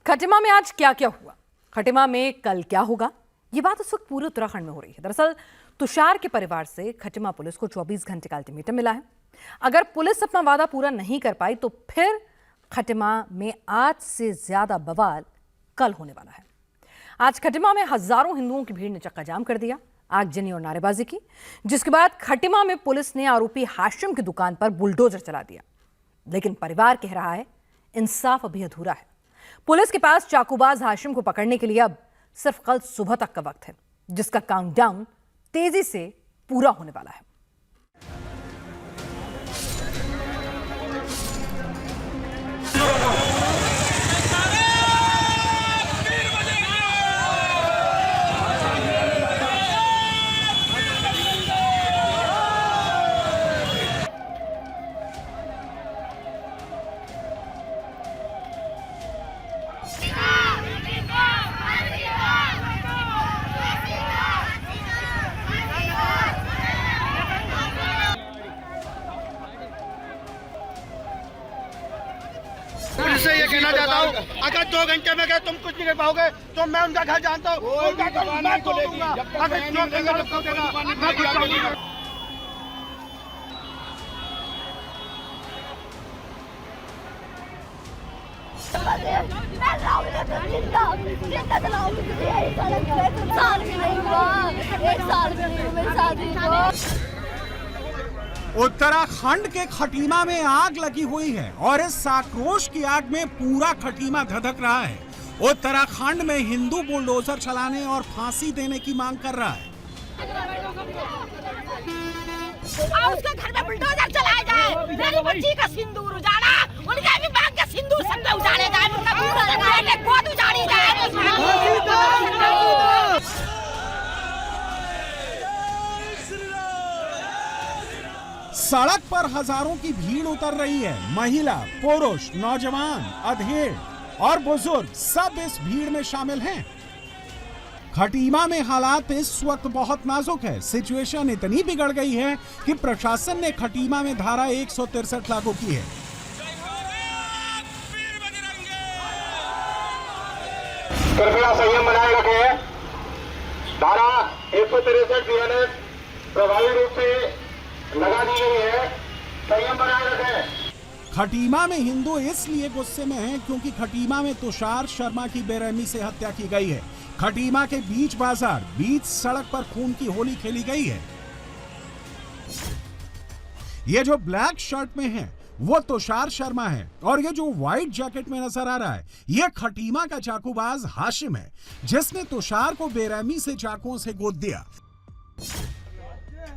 खटिमा में आज क्या क्या हुआ, खटिमा में कल क्या होगा, ये बात इस वक्त पूरे उत्तराखंड में हो रही है। दरअसल तुषार के परिवार से खटिमा पुलिस को 24 घंटे का अल्टीमेटम मिला है। अगर पुलिस अपना वादा पूरा नहीं कर पाई तो फिर खटिमा में आज से ज्यादा बवाल कल होने वाला है। आज खटिमा में हजारों हिंदुओं की भीड़ ने चक्का जाम कर दिया, आगजनी और नारेबाजी की, जिसके बाद खटिमा में पुलिस ने आरोपी हाशिम की दुकान पर बुलडोजर चला दिया। लेकिन परिवार कह रहा है इंसाफ अभी अधूरा है। पुलिस के पास चाकूबाज हाशिम को पकड़ने के लिए अब सिर्फ कल सुबह तक का वक्त है, जिसका काउंटडाउन तेजी से पूरा होने वाला है। पुलिस से ये कहना चाहता हूँ, अगर 2 घंटे में गए तुम कुछ नहीं कर पाओगे तो मैं उनका घर जानता हूँ, उनका घर मैं तोड़ूंगा। अगर 2 घंटे में मैं कुछ करूंगा। उत्तराखंड के खटीमा में आग लगी हुई है और इस आक्रोश की आग में पूरा खटीमा धधक रहा है। उत्तराखंड में हिंदू बुलडोजर चलाने और फांसी देने की मांग कर रहा है। उसके घर में बुलडोजर चलाया जाए, मेरी बच्ची का सिंदूर उजाड़ा, उनके भी बाग का सिंदूर सब उजाड़े जाए, उनका बुलडोजर गोद उजाड़ी जाए। सड़क पर हजारों की भीड़ उतर रही है। महिला, पुरुष, नौजवान, अधेड़ और बुजुर्ग सब इस भीड़ में शामिल हैं। खटीमा में हालात इस वक्त बहुत नाजुक है। सिचुएशन इतनी बिगड़ गई है कि प्रशासन ने खटीमा में धारा 163 लागू की है। कृपया संयम बनाए रखें। धारा 163 बीएनएस प्रभावी रूप से लगा दी गई है, संयम बनाए रखें। खटीमा में हिंदू इसलिए गुस्से में हैं क्योंकि खटीमा में तुषार शर्मा की बेरहमी से हत्या की गई है। खटीमा के बीच बाजार, बीच सड़क पर खून की होली खेली गई है। ये जो ब्लैक शर्ट में है वो तुषार शर्मा है और ये जो व्हाइट जैकेट में नजर आ रहा है ये खटीमा का चाकूबाज हाशिम है, जिसने तुषार को बेरहमी से चाकुओं से गोद दिया।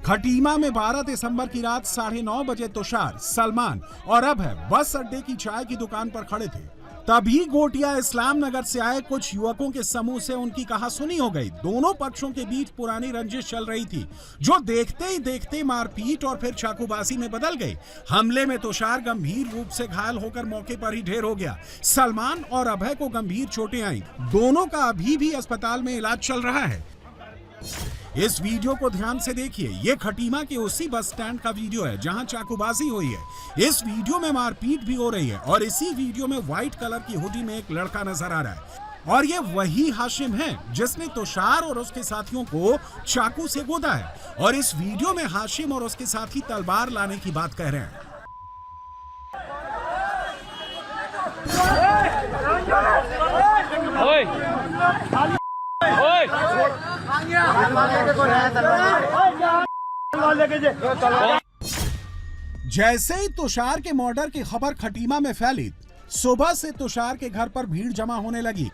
खटीमा में 12 दिसंबर की रात 9:30 बजे तुषार, सलमान और अभय बस अड्डे की चाय की दुकान पर खड़े थे। तभी गोटिया इस्लाम नगर से आए कुछ युवकों के समूह से उनकी कहासुनी हो गई। दोनों पक्षों के बीच पुरानी रंजिश चल रही थी, जो देखते ही देखते मारपीट और फिर चाकूबाजी में बदल गई। हमले में तुषार गंभीर रूप से घायल होकर मौके पर ही ढेर हो गया। सलमान और अभय को गंभीर चोटें आई। दोनों का अभी भी अस्पताल में इलाज चल रहा है। इस वीडियो को ध्यान से देखिए। ये खटीमा के उसी बस स्टैंड का वीडियो है जहां चाकूबाजी हुई है। इस वीडियो में मारपीट भी हो रही है और इसी वीडियो में व्हाइट कलर की हुडी में एक लड़का नजर आ रहा है और ये वही हाशिम है जिसने तुषार और उसके साथियों को चाकू से गोदा है। और इस वीडियो में हाशिम और उसके साथी तलवार लाने की बात कह रहे हैं। जैसे ही तुषार के मर्डर की खबर खटीमा में फैली, सुबह से तुषार के घर पर भीड़ जमा होने लगी।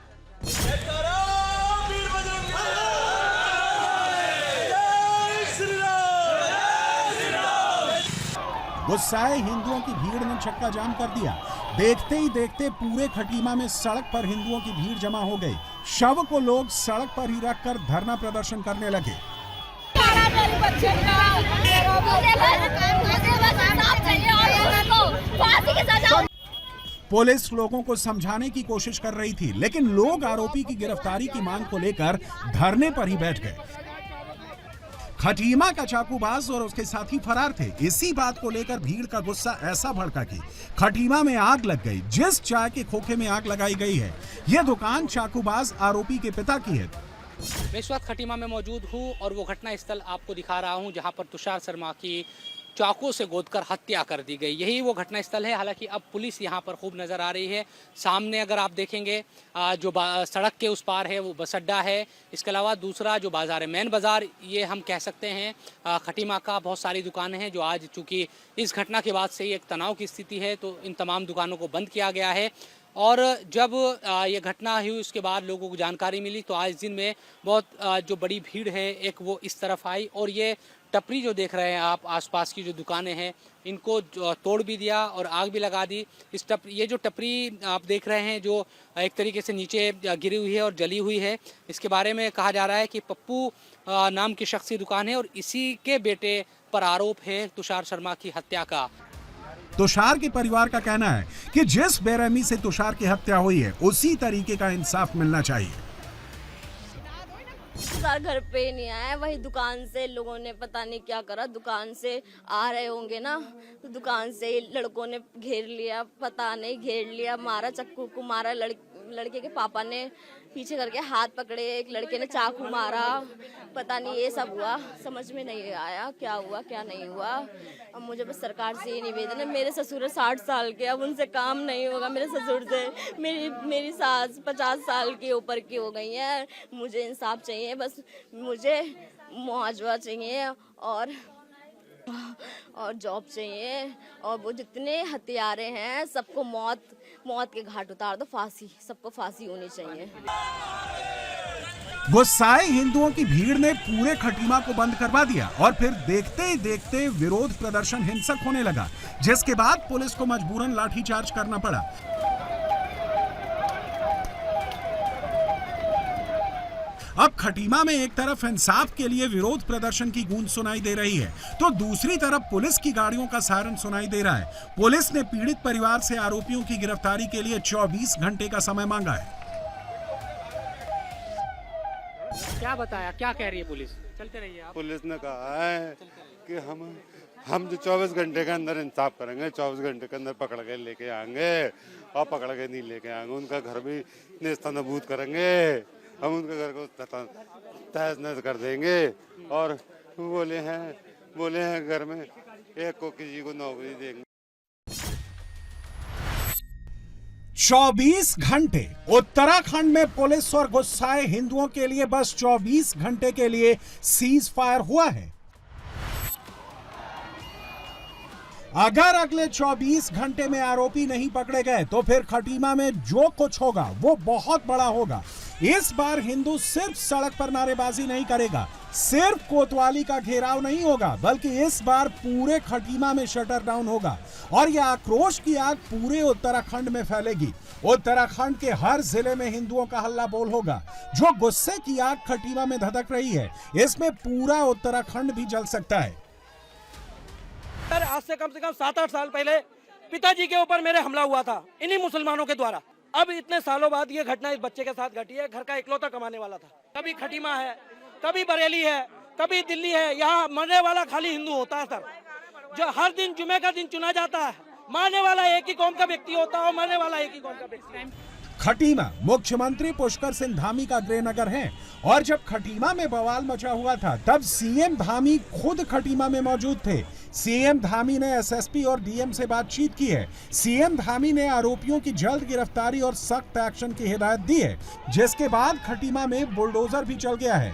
गुस्साए हिंदुओं की भीड़ ने चक्का जाम कर दिया। देखते ही देखते पूरे खटीमा में सड़क पर हिंदुओं की भीड़ जमा हो गई। शव को लोग सड़क पर ही रखकर धरना प्रदर्शन करने लगे। पुलिस लोगों को समझाने की कोशिश कर रही थी, लेकिन लोग आरोपी की गिरफ्तारी की मांग को लेकर धरने पर ही बैठ गए। खटीमा का चाकूबाज और उसके साथी फरार थे। इसी बात को लेकर भीड़ का गुस्सा ऐसा भड़का कि खटीमा में आग लग गई। जिस चाय के खोखे में आग लगाई गई है, ये दुकान चाकूबाज आरोपी के पिता की है। मैं इस वक्त खटीमा में मौजूद हूँ और वो घटना स्थल आपको दिखा रहा हूँ जहाँ पर तुषार शर्मा की चाकू से गोदकर हत्या कर दी गई। यही वो घटना स्थल है। हालांकि अब पुलिस यहाँ पर खूब नज़र आ रही है। सामने अगर आप देखेंगे जो सड़क के उस पार है वो बस अड्डा है। इसके अलावा दूसरा जो बाज़ार है, मेन बाज़ार ये हम कह सकते हैं खटीमा का, बहुत सारी दुकानें हैं जो आज चूँकि इस घटना के बाद से ही एक तनाव की स्थिति है तो इन तमाम दुकानों को बंद किया गया है। और जब ये घटना हुई उसके बाद लोगों को जानकारी मिली तो आज दिन में बहुत जो बड़ी भीड़ है एक वो इस तरफ आई और ये टपरी जो देख रहे हैं आप, आसपास की जो दुकानें हैं इनको तोड़ भी दिया और आग भी लगा दी। ये जो टपरी आप देख रहे हैं जो एक तरीके से नीचे गिरी हुई है और जली हुई है, इसके बारे में कहा जा रहा है कि पप्पू नाम की शख्सी दुकान है और इसी के बेटे पर आरोप है तुषार शर्मा की हत्या का। तुषार के परिवार का कहना है कि जिस बेरहमी से तुषार की हत्या हुई है उसी तरीके का इंसाफ मिलना चाहिए। तुषार घर पे नहीं आया, वही दुकान से लोगों ने पता नहीं क्या करा, दुकान से आ रहे होंगे ना तो दुकान से लड़कों ने घेर लिया, पता नहीं घेर लिया, मारा, चक्कू को मारा। लड़के के पापा ने पीछे करके हाथ पकड़े, एक लड़के ने चाकू मारा, पता नहीं ये सब हुआ, समझ में नहीं आया क्या हुआ क्या नहीं हुआ। अब मुझे बस सरकार से ये निवेदन है, मेरे ससुर 60 साल के, अब उनसे काम नहीं होगा मेरे ससुर से। मेरी सास 50 साल के ऊपर की हो गई है। मुझे इंसाफ चाहिए, बस मुझे मुआवजा चाहिए और जॉब चाहिए। और वो जितने हत्यारे हैं सबको मौत के घाट उतार दो, फांसी, सबको फांसी होनी चाहिए। गुस्साए हिंदुओं की भीड़ ने पूरे खटीमा को बंद करवा दिया और फिर देखते ही देखते विरोध प्रदर्शन हिंसक होने लगा, जिसके बाद पुलिस को मजबूरन लाठीचार्ज करना पड़ा। अब खटीमा में एक तरफ इंसाफ के लिए विरोध प्रदर्शन की गूंज सुनाई दे रही है तो दूसरी तरफ पुलिस की गाड़ियों का सायरन सुनाई दे रहा है। पुलिस ने पीड़ित परिवार से आरोपियों की गिरफ्तारी के लिए 24 घंटे का समय मांगा है। क्या बताया, क्या कह रही है पुलिस? चलते रहिए आप। पुलिस ने कहा है कि हम जो 24 घंटे के अंदर इंसाफ करेंगे, 24 घंटे के अंदर पकड़ के लेके आएंगे और पकड़ के नहीं लेके आएंगे उनका घर भी नेस्तनाबूद करेंगे, हम उनके घर को तहस नहस कर देंगे। और बोले हैं घर में एक को किसी को नौकरी देंगे। 24 घंटे उत्तराखंड में पुलिस और गुस्साए हिंदुओं के लिए बस 24 घंटे के लिए सीज फायर हुआ है। अगर अगले 24 घंटे में आरोपी नहीं पकड़े गए तो फिर खटीमा में जो कुछ होगा वो बहुत बड़ा होगा। इस बार हिंदू सिर्फ सड़क पर नारेबाजी नहीं करेगा, सिर्फ कोतवाली का घेराव नहीं होगा, बल्कि इस बार पूरे खटीमा में शटर डाउन होगा और यह आक्रोश की आग पूरे उत्तराखंड में फैलेगी। उत्तराखंड के हर जिले में हिंदुओं का हल्ला बोल होगा। जो गुस्से की आग खटीमा में धधक रही है, इसमें पूरा उत्तराखंड भी जल सकता है। आज से कम 7-8 साल पहले पिताजी के ऊपर मेरे हमला हुआ था इन्हीं मुसलमानों के द्वारा। अब इतने सालों बाद ये घटना इस बच्चे के साथ घटी है। घर का इकलौता कमाने वाला था। कभी खटीमा है, कभी बरेली है, कभी दिल्ली है, यहाँ मरने वाला खाली हिंदू होता है सर। जो हर दिन जुमे का दिन चुना जाता है, मारने वाला एक ही कौम का व्यक्ति होता है और मरने वाला एक ही कौम का व्यक्ति है। खटीमा मुख्यमंत्री पुष्कर सिंह धामी का गृहनगर है और जब खटीमा में बवाल मचा हुआ था तब सीएम धामी खुद खटीमा में मौजूद थे। सीएम धामी ने एसएसपी और डीएम से बातचीत की है। सीएम धामी ने आरोपियों की जल्द गिरफ्तारी और सख्त एक्शन की हिदायत दी है, जिसके बाद खटीमा में बुलडोजर भी चल गया है।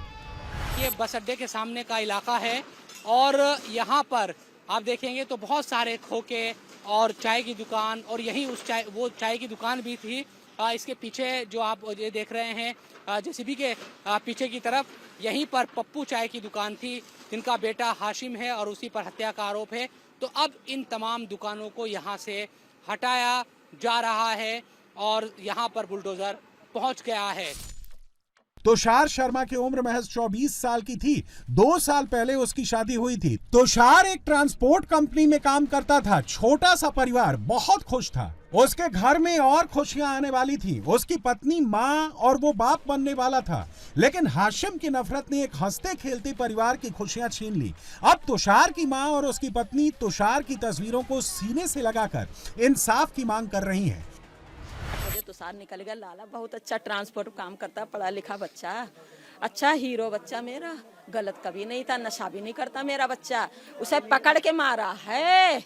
ये बस अड्डे के सामने का इलाका है और यहाँ पर आप देखेंगे तो बहुत सारे खोखे और चाय की दुकान और यही वो चाय की दुकान भी थी। इसके पीछे जो आप ये देख रहे हैं जेसीबी के पीछे की तरफ, यहीं पर पप्पू चाय की दुकान थी जिनका बेटा हाशिम है और उसी पर हत्या का आरोप है। तो अब इन तमाम दुकानों को यहाँ से हटाया जा रहा है और यहाँ पर बुलडोजर पहुँच गया है। तुषार शर्मा की उम्र महज 24 साल की थी। 2 साल पहले उसकी शादी हुई थी। तुषार एक ट्रांसपोर्ट कंपनी में काम करता था। छोटा सा परिवार, बहुत खुश था। उसके घर में और खुशियां आने वाली थी। उसकी पत्नी मां और वो बाप बनने वाला था, लेकिन हाशिम की नफरत ने एक हंसते खेलते परिवार की खुशियां छीन ली। अब तुषार की मां और उसकी पत्नी तुषार की तस्वीरों को सीने से लगाकर इंसाफ की मांग कर रही हैं। तुषार निकल गया। लाला बहुत अच्छा ट्रांसपोर्ट काम करता, पढ़ा लिखा बच्चा, अच्छा हीरो बच्चा मेरा, गलत कभी नहीं था, नशा भी नहीं करता मेरा बच्चा। उसे पकड़ के मारा है,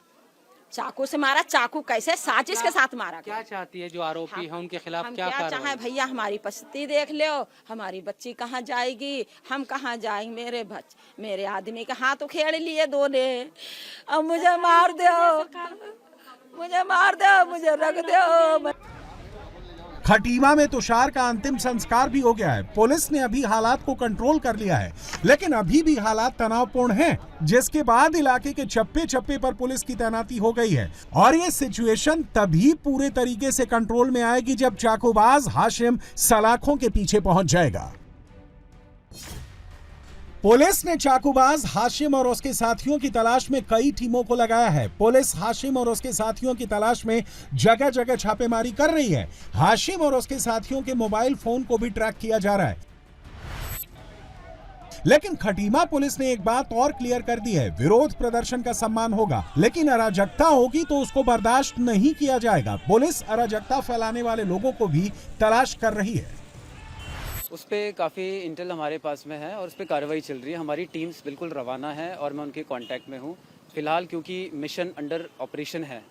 चाकू से मारा। चाकू कैसे? साजिश के साथ मारा। क्या चाहती है जो आरोपी है उनके खिलाफ हम क्या क्या चाहे कार्रवाई? भैया, हमारी परिस्थिति देख लो, हमारी बच्ची कहाँ जाएगी, हम कहाँ जाएंगे। मेरे आदमी का हाथ उखेड़ लिए दो ने। अब मुझे मार दो, मुझे मार दो, मुझे रख दो। खटीमा में तुषार का अंतिम संस्कार भी हो गया है। पुलिस ने अभी हालात को कंट्रोल कर लिया है, लेकिन अभी भी हालात तनावपूर्ण हैं, जिसके बाद इलाके के चप्पे चप्पे पर पुलिस की तैनाती हो गई है। और ये सिचुएशन तभी पूरे तरीके से कंट्रोल में आएगी जब चाकूबाज हाशिम सलाखों के पीछे पहुंच जाएगा। पुलिस ने चाकूबाज हाशिम और उसके साथियों की तलाश में कई टीमों को लगाया है। पुलिस हाशिम और उसके साथियों की तलाश में जगह जगह छापेमारी कर रही है। हाशिम और उसके साथियों के मोबाइल फोन को भी ट्रैक किया जा रहा है। लेकिन खटीमा पुलिस ने एक बात और क्लियर कर दी है, विरोध प्रदर्शन का सम्मान होगा, लेकिन अराजकता होगी तो उसको बर्दाश्त नहीं किया जाएगा। पुलिस अराजकता फैलाने वाले लोगों को भी तलाश कर रही है। उस पर काफ़ी इंटेल हमारे पास में है और उस पर कार्रवाई चल रही है। हमारी टीम्स बिल्कुल रवाना है और मैं उनके कांटेक्ट में हूँ फिलहाल, क्योंकि मिशन अंडर ऑपरेशन है,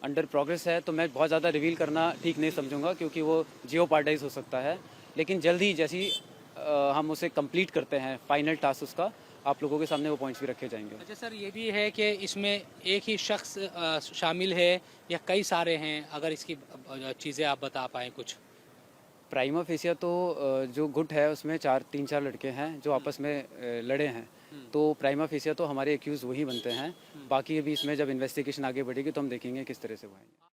अंडर प्रोग्रेस है, तो मैं बहुत ज़्यादा रिवील करना ठीक नहीं समझूंगा क्योंकि वो जियोपार्डाइज हो सकता है। लेकिन जल्द ही जैसी हम उसे कंप्लीट करते हैं फाइनल टास्क उसका, आप लोगों के सामने वो पॉइंट्स भी रखे जाएंगे। अच्छा सर, ये भी है कि इसमें एक ही शख्स शामिल है या कई सारे हैं? अगर इसकी चीज़ें आप बता पाएँ कुछ। प्राइमा फेसिया तो जो गुट है उसमें 3-4 लड़के हैं जो आपस में लड़े हैं, तो प्राइमा फेसिया तो हमारे एक्यूज वही बनते हैं। बाकी अभी इसमें जब इन्वेस्टिगेशन आगे बढ़ेगी तो हम देखेंगे किस तरह से वो हैं।